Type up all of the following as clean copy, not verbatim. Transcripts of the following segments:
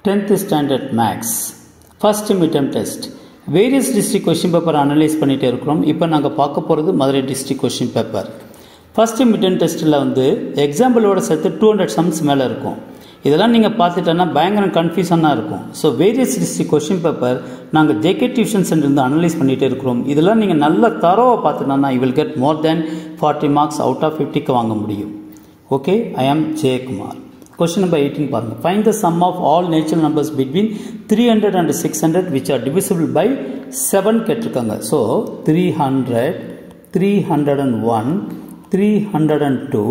10th standard max first midterm test various district question paper analyze பண்ணிட்டே இருக்கோம். இப்போ நாங்க பார்க்க போறது Madurai district question paper. first midterm testல வந்து எக்ஸாம்பிளோட சேர்த்து 200 sums மேல இருக்கும். இதெல்லாம் நீங்க பார்த்துட்டனா பயங்கர கன்ஃபியூஷனா இருக்கும். So various district question paper நாங்க JK Tuition Center இருந்து அனலைஸ் பண்ணிட்டே இருக்கோம். இதெல்லாம் நீங்க நல்ல தரோவா பார்த்துட்டனா you will get more than 40 marks out of 50 க்கு வாங்க முடியும். Okay, I am J Kumar. Question number 18 பாருங்க. Find the sum of all natural numbers between 300 and 600 which are divisible by 7 கேட்டிருக்காங்க. So 300, 301, 302,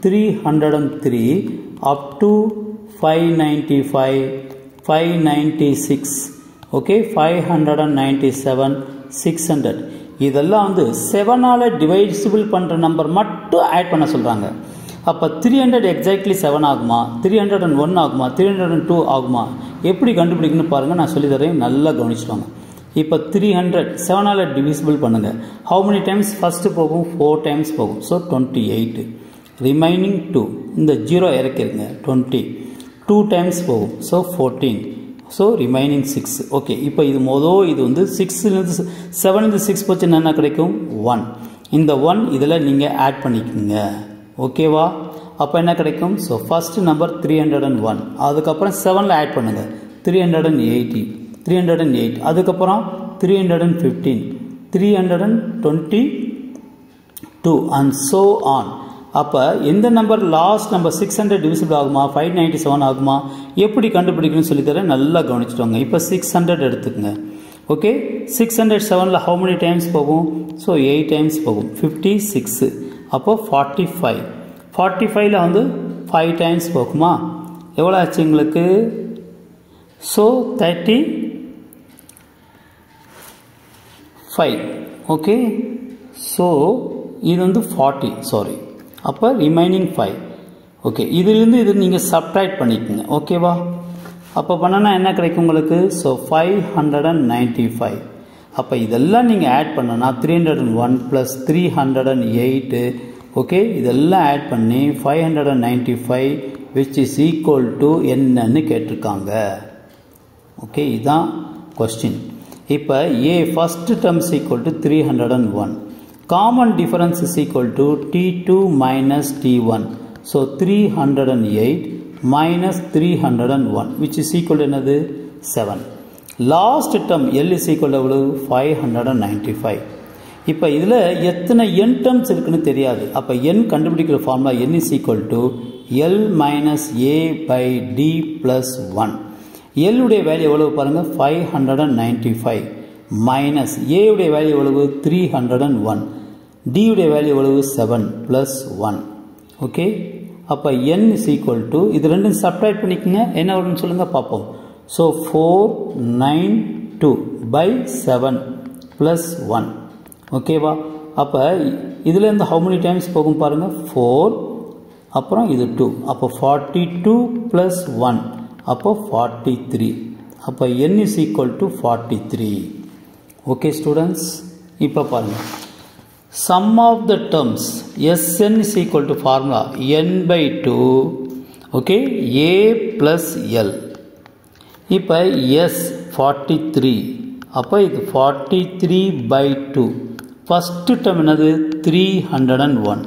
303 up to 595, 596, okay, 597, 600. இதெல்லாம் வந்து 7 ஆல divisible பண்ற number மட்டும் ஆட் பண்ண சொல்றாங்க. அப்போ 300 எக்ஸாக்ட்லி 7 ஆகுமா, 301 ஆகுமா, 302 ஆகுமா, எப்படி கண்டுபிடிக்கணும்னு பாருங்கள். நான் சொல்லி தரேன், நல்லா கவனிச்சுவாங்க. இப்போ 300 7ஆல் டிவிசிபிள் பண்ணுங்கள். ஹவு மெனி டைம்ஸ் ஃபஸ்ட்டு போகும், 4 டைம்ஸ் போகும். ஸோ 28 ரிமைனிங் 2 இந்த 0 இறக்கிருங்க. 20 2 டைம்ஸ் போகும். So 14 so remaining 6. ஓகே, இப்போ இது இது வந்து 6லேருந்து 7லேருந்து 6 போச்சுன்னா என்ன கிடைக்கும், 1. இந்த 1 இதில் நீங்கள் ஆட் பண்ணிக்கோங்க. ஓகேவா, அப்போ என்ன கிடைக்கும். ஸோ ஃபஸ்ட்டு நம்பர் 301, அதுக்கப்புறம் 7ல் ஆட் பண்ணுங்கள் 380, 308, அதுக்கப்புறம் 315, 322 அண்ட் ஸோ ஆன். அப்போ எந்த நம்பர் லாஸ்ட் நம்பர் 600 டிவிசிபிள் ஆகுமா, 597 ஆகுமா, எப்படி கண்டுபிடிக்கணும்னு சொல்லித்தரேன், நல்லா கவனிச்சுட்டு வாங்க. இப்போ 600 எடுத்துக்கங்க. ஓகே, 607ல் ஹவு மெனி டைம்ஸ் போகும், ஸோ 8 டைம்ஸ் போகும். 56 அப்போ 45, 45ல் வந்து 5 டைம்ஸ் போகுமா, எவ்வளோ ஆச்சு உங்களுக்கு. ஸோ 35. ஓகே, ஸோ இது வந்து 40, சாரி, அப்போ ரிமைனிங் 5. ஓகே, இதுலேருந்து இது நீங்கள் சப்ட்ராக்ட் பண்ணிக்கோங்க. ஓகேவா, அப்போ பண்ணனா என்ன கிடைக்கும் உங்களுக்கு. ஸோ 595. அப்போ இதெல்லாம் நீங்கள் ஆட் பண்ணனா 301 + 308. ஓகே, இதெல்லாம் ஆட் பண்ணி 595 which is equal to என்னன்னு கேட்டிருக்காங்க. ஓகே, இதுதான் கொஸ்டின். இப்போ a first terms equal to 301, common difference is equal to T2 minus T1. So 308 minus 301 which is equal to என்னது, 7. Last term L is equal to 595. இப்போ இதில் எத்தனை n terms இருக்குன்னு தெரியாது. அப்போ n கண்டுபிடிக்கிற formula n is equal to L minus A by D plus 1. L உடைய value எவ்வளவு பாருங்க, 595 மைனஸ் A உடைய வேல்யூ எவ்வளவு, 301, D உடைய வேல்யூ எவ்வளவு, 7 plus 1. ஓகே, அப்போ n is equal to இது ரெண்டும் சப்ட்ராக்ட் பண்ணிக்கோங்க, என்ன வரும்னு சொல்லுங்க பார்ப்போம். So 492 by 7 plus 1. ஓகேவா, அப்போ இதில் இருந்து ஹவு மெனி டைம்ஸ் போகும் பாருங்கள், 4, அப்புறம் இது 2, அப்போ 42 plus 1, அப்போ 43. அப்போ n is equal to 43. Okay students, இப்போ பாருங்கள், sum of the terms Sn is equal to formula n by 2, okay, A plus L. இப்போ S 43, அப்போ இது 43 by 2. ஃபஸ்ட்டு டேர்ம் என்னது, 301,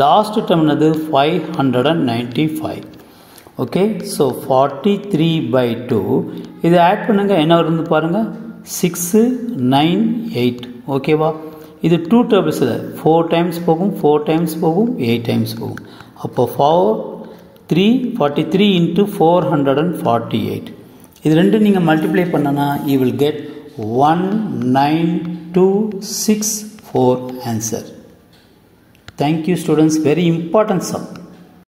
லாஸ்ட் டேர்ம் என்னது, 595. ஓகே, ஸோ 43 by 2 இது ஆட் பண்ணுங்க, என்ன வருது பாருங்கள், 698. ஓகேவா, இது 2 டேபிள்ஸில் 4 டைம்ஸ் போகும், 4 டைம்ஸ் போகும், 8 டைம்ஸ் போகும். அப்போ 43 into 448. இது ரெண்டும் நீங்கள் மல்டிப்ளை பண்ணனா you will get 19264 answer. Thank you students, very important sum.